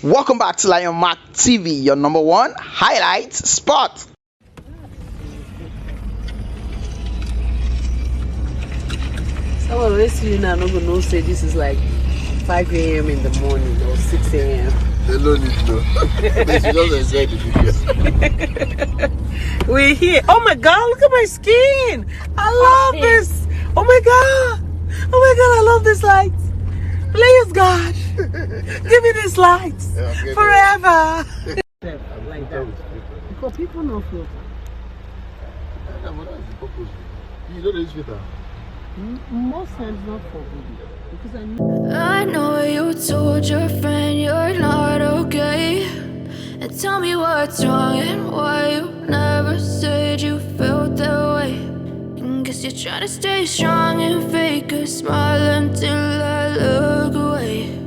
Welcome back to Lion Mark TV, your number one highlight spot. Someone listening now not gonna say this is like 5 a.m. in the morning or 6 a.m. They don't need to know. They should just enjoy the video. We're here. Oh my god, look at my skin! I love this! Oh my god! Oh my god, I love this light! Please God! Give me this light! Forever! Like that. Because people know float. Yeah, but that's the purpose. You don't use filter. Most times not for good. Because I know you told your friend you're not okay. And tell me what's wrong and why you never said you felt that way. And guess you're trying to stay strong and fake a smile until I look away.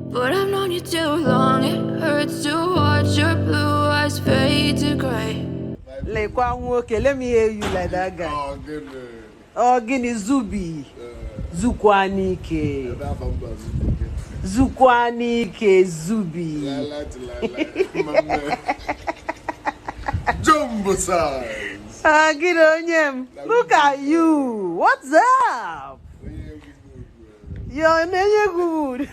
But I've known you too long, it hurts to watch your blue eyes fade to gray. Let me hear you like that guy. Oh, goodness. Oh, Guinea Zubby. Zukwanike. Zukwanike Zubby. Jumbo size. Get on him. Look at you. What's up? You're good.